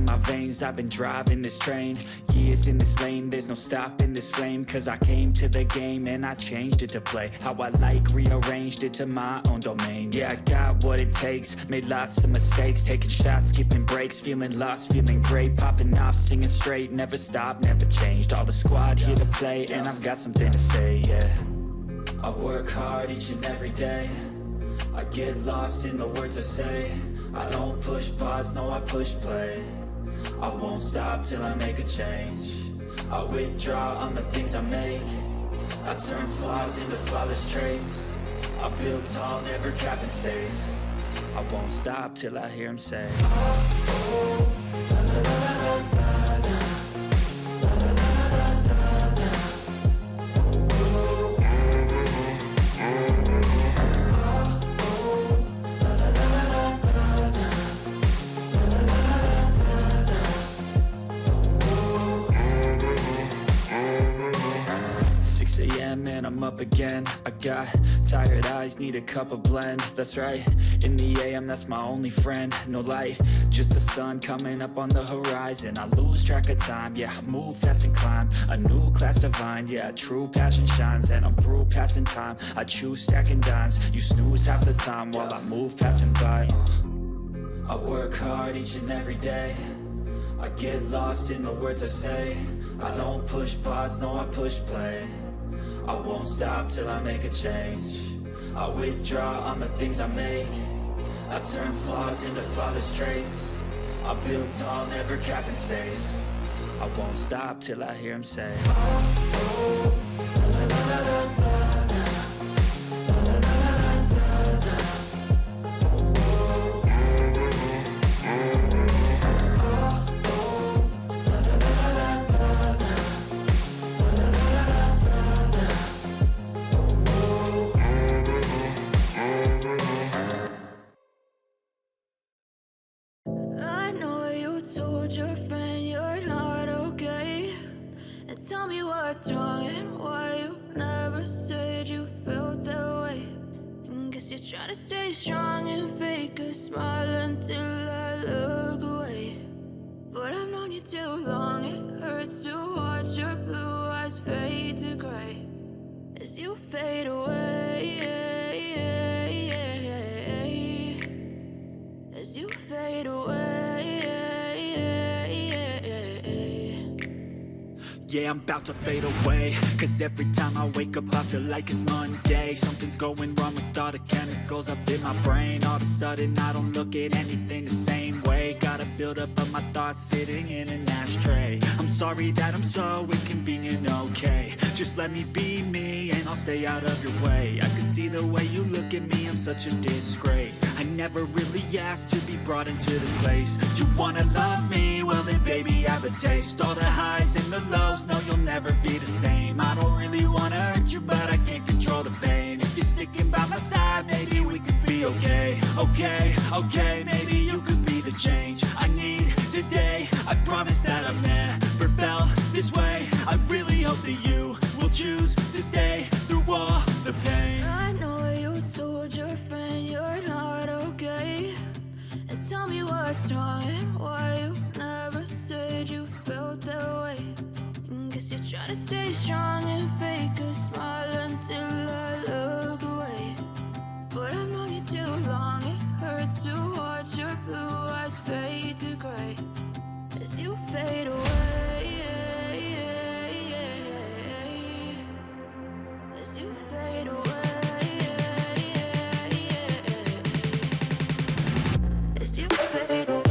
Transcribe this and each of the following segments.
in my veins, I've been driving this train. Years in this lane, there's no stopping this flame. Cause I came to the game and I changed it to play how I like, rearranged it to my own domain. Yeah, I got what it takes, made lots of mistakes, taking shots, skipping breaks, feeling lost, feeling great, popping off, singing straight, never stopped, never changed. All the squad here to play, and I've got something to say, yeah. I work hard each and every day, I get lost in the words I say. I don't push pause, no I push play. I won't stop till I make a change. I withdraw on the things I make. I turn flaws into flawless traits. I build tall, never capped in space. I won't stop till I hear him say, oh, la, la, la, la, la, la. And I'm up again. I got tired eyes, need a cup of blend. That's right, in the AM, that's my only friend. No light, just the sun coming up on the horizon. I lose track of time, yeah, I move fast and climb a new class divine, yeah, true passion shines. And I'm through passing time, I choose stacking dimes. You snooze half the time while I move passing by. I work hard each and every day, I get lost in the words I say. I don't push pause, no I push play. I won't stop till I make a change. I withdraw on the things I make. I turn flaws into flawless traits. I build tall, never capped in space. I won't stop till I hear him say, oh, oh, la, la, la, la, la. Tell me what's wrong and why you never said you felt that way. And guess you're trying to stay strong and fake a smile until I look away. But I've known you too long, it hurts to watch your blue eyes fade to gray as you fade away, as you fade away. Yeah, I'm about to fade away, cause every time I wake up I feel like it's Monday. Something's going wrong with all the chemicals up in my brain. All of a sudden I don't look at anything the same way. Got a buildup of my thoughts sitting in an ashtray. I'm sorry that I'm so inconvenient, okay. Just let me be me and I'll stay out of your way. I can see the way you look at me, I'm such a disgrace. I never really asked to be brought into this place. You wanna love me? Well then baby have a taste. All the highs and the lows, no you'll never be the same. I don't really wanna hurt you but I can't control the pain. If you're sticking by my side maybe we could be okay. Okay, okay, maybe you could be the change I need today. I promise that I've never felt this way. I really hope that you will choose to stay through all the pain. I know you told your friend you're not okay, and tell me what's wrong and why you never said you felt that way. And guess you're trying to stay strong and fake a smile until I look away. But I've known you too long, it hurts to watch your blue eyes fade to gray as you fade away, as you fade away, as you fade away.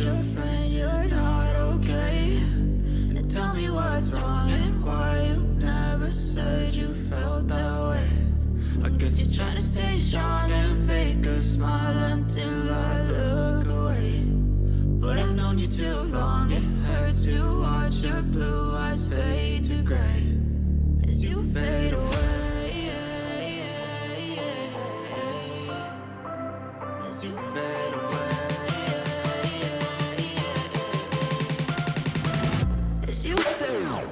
your friend you're not okay? And tell me what's wrong and why you never said you felt that way. I guess you're trying to stay strong and fake a smile until I look away. But I've known you too long, it hurts to watch your blue eyes fade to gray as you fade away. As you fade away. As you fade away.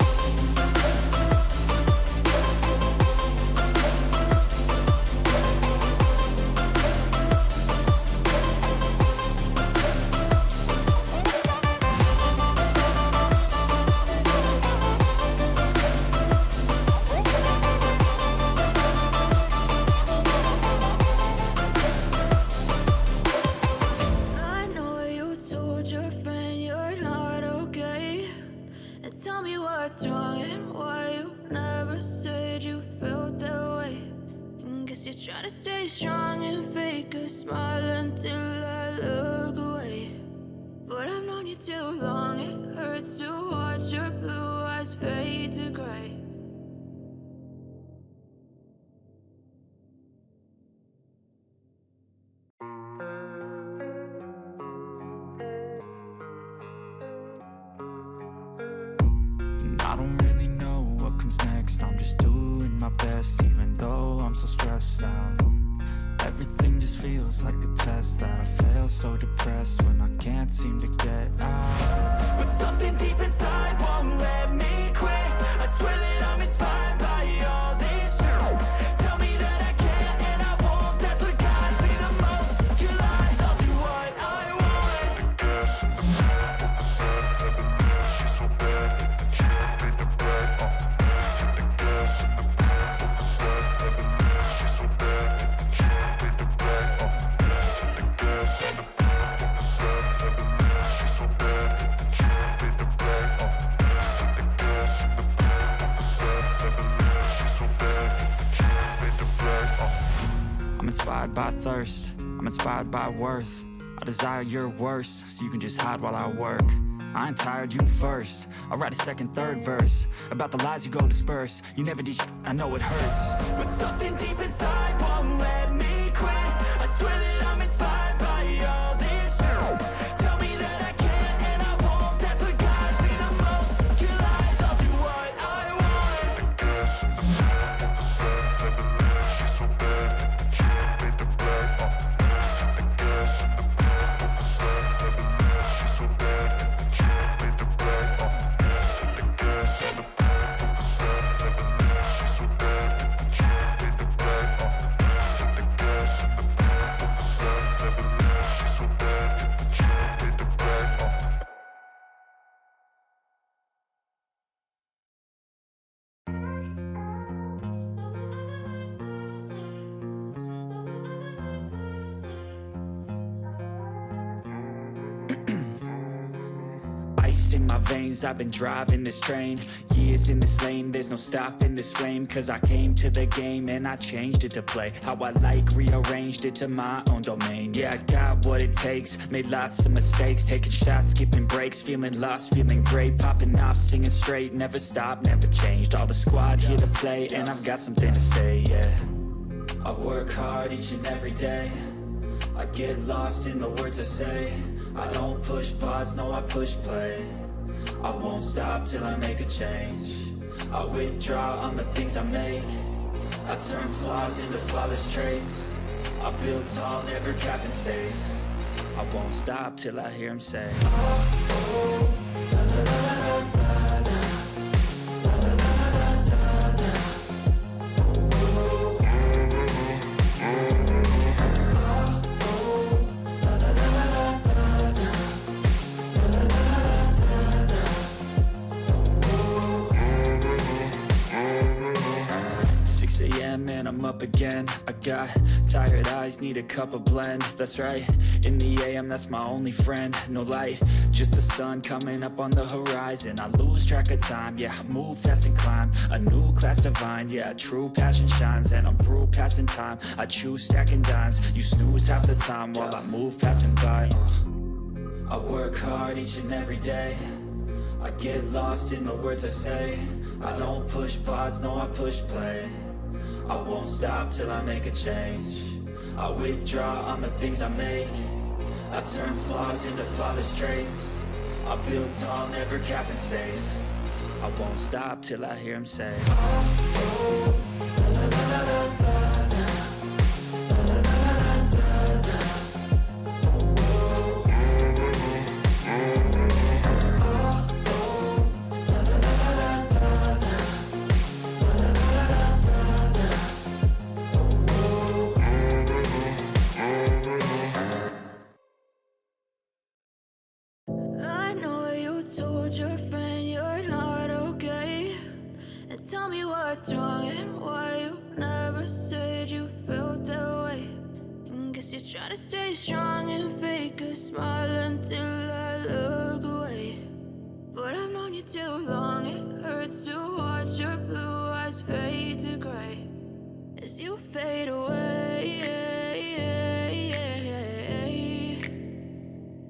Tell me what's wrong and why you never said you felt that way. And guess you're trying to stay strong and fake a smile until I look away. But I've known you too long, it hurts to watch your blue eyes fade to gray. I don't really know what comes next. I'm just doing my best, even though I'm so stressed out. Everything just feels like a test that I fail, so depressed when I can't seem to get out. But something deep inside won't let me quit. I swear that I'm inspired by all this shit. Tell me that I can and I won't. That's what guides me the most. Your lies, I'll do what I want. The gas in the back of the set, she's so bad. I'm inspired by thirst, I'm inspired by worth. I desire your worst, so you can just hide while I work. I ain't tired, you first. I'll write a second, third verse about the lies you go disperse. You never did shit, I know it hurts. But something deep inside won't let me quit. I swear that I'm inspired by all this shit. Tell me that I can and I won't. That's what guides me the most. Your lies, I'll do what I want. The gas in the back of the set, she's so bad. She made the bed. The gas in the back of the set, she's so bad. In my veins, I've been driving this train. Years in this lane, there's no stopping this flame. Cause I came to the game and I changed it to play how I like, rearranged it to my own domain. Yeah, I got what it takes, made lots of mistakes, taking shots, skipping breaks, feeling lost, feeling great, popping off, singing straight, never stopped, never changed. All the squad here to play and I've got something to say, yeah. I work hard each and every day, I get lost in the words I say. I don't push pause, no I push play. I won't stop till I make a change. I withdraw on the things I make. I turn flaws into flawless traits. I build tall, never capped in space. I won't stop till I hear him say, oh, oh, la, la, la, la, la, la. And I'm up again. I got tired eyes, need a cup of blend. That's right, in the AM, that's my only friend. No light, just the sun coming up on the horizon. I lose track of time, yeah, I move fast and climb a new class divine, yeah, true passion shines. And I'm through passing time, I choose stacking dimes. You snooze half the time while I move passing by. I work hard each and every day. I get lost in the words I say. I don't push pause, no I push play. I won't stop till I make a change. I withdraw on the things I make. I turn flaws into flawless traits. I build tall, never capped in space. I won't stop till I hear him say, I know you told your friend you're not okay. And tell me what's wrong and why you never said you felt that way. And guess you're trying to stay strong and fake a smile until I look away. But I've known you too long, it hurts to watch your blue eyes fade to gray as you fade away.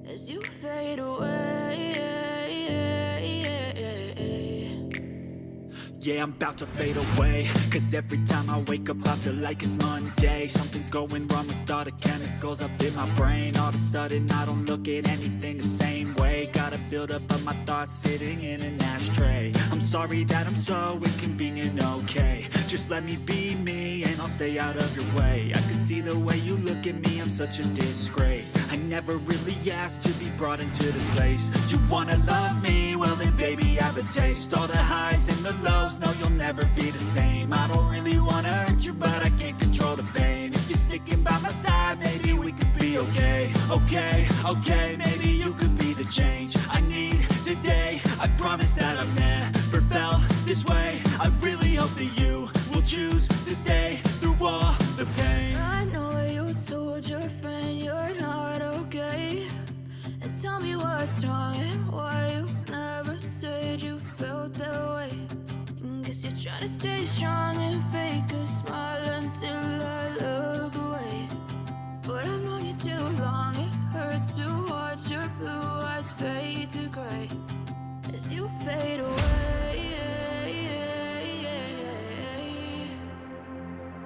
As you fade away. yeah, I'm about to fade away. Cause every time I wake up I feel like it's Monday. Something's going wrong with all the chemicals up in my brain. All of a sudden I don't look at anything the same way. Gotta build up of my thoughts sitting in an ashtray. I'm sorry that I'm so inconvenient, okay. Just let me be me and I'll stay out of your way. I can see the way you look at me, I'm such a disgrace. I never really asked to be brought into this place. You wanna love me? Well then baby have a taste. All the highs and the lows, no you'll never be the same. I don't really wanna hurt you but I can't control the pain. If you're sticking by my side maybe we could be okay. Okay, maybe you could be the change I need today. I promise that I've never felt this way. I really hope that you will choose to stay through all the pain. I know you told your friend you're not okay. And tell me what's wrong and why you never said you felt that way. And guess you're trying to stay strong and fake a smile until I look away. But I've known you too long, it hurts to watch your blue eyes fade to gray as you fade away.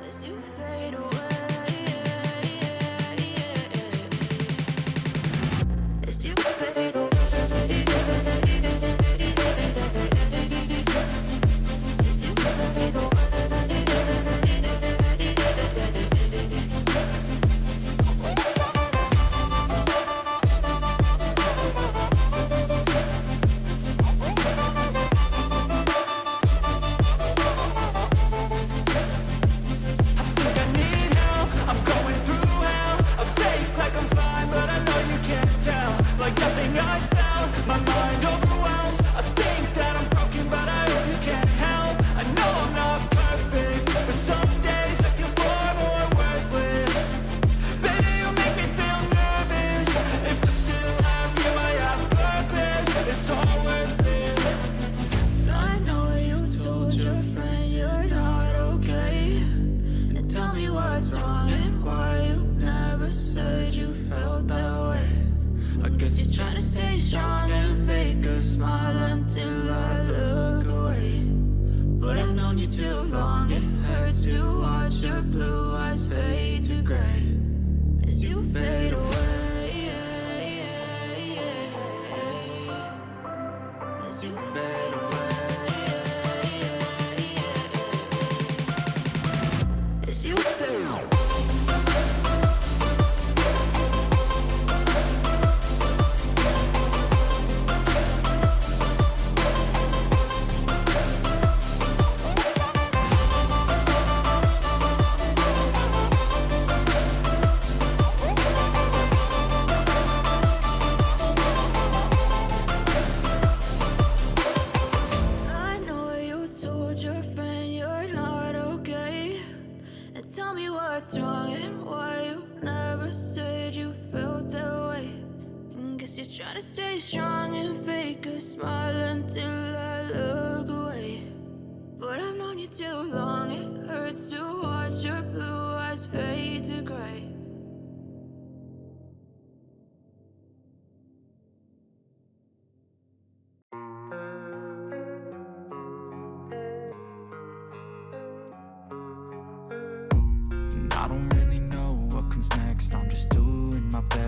As you fade away. As you fade away. Try to stay strong and fake a smile until I look away. But I've known you too long, it hurts to watch your blue eyes fade to gray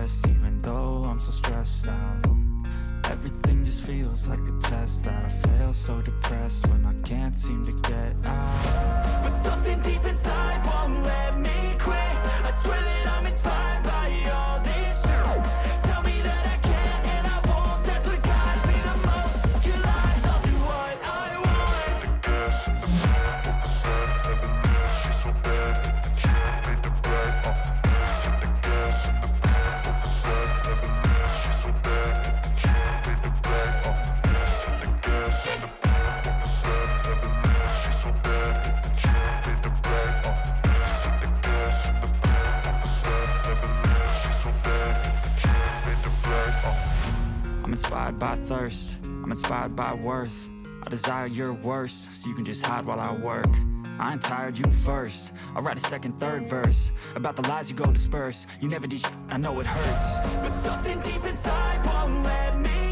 best, even though I'm so stressed out. Everything just feels like a test that I fail, so depressed when I can't seem to get out. But something deep inside won't let me quit. I swear that I'm inspired by all this shit. Tell me that I can and I won't. That's what guides me the most. Your lies, I'll do what I want. The gas in the back of the set, never leaves. She's so bad that the kid made the right. The gas in the back of the set, never leaves. She's so bad that the kid made the right. The gas in the back of the set, never leaves. She's so bad that the kid made the right. The gas in the back of the set, never leaves. She's so bad that the kid made the right. I'm inspired by thirst, I'm inspired by worth. I desire your worst, so you can just hide while I work. I ain't tired, you first. I'll write a second, third verse about the lies you go disperse. You never did shit, I know it hurts. But something deep inside won't let me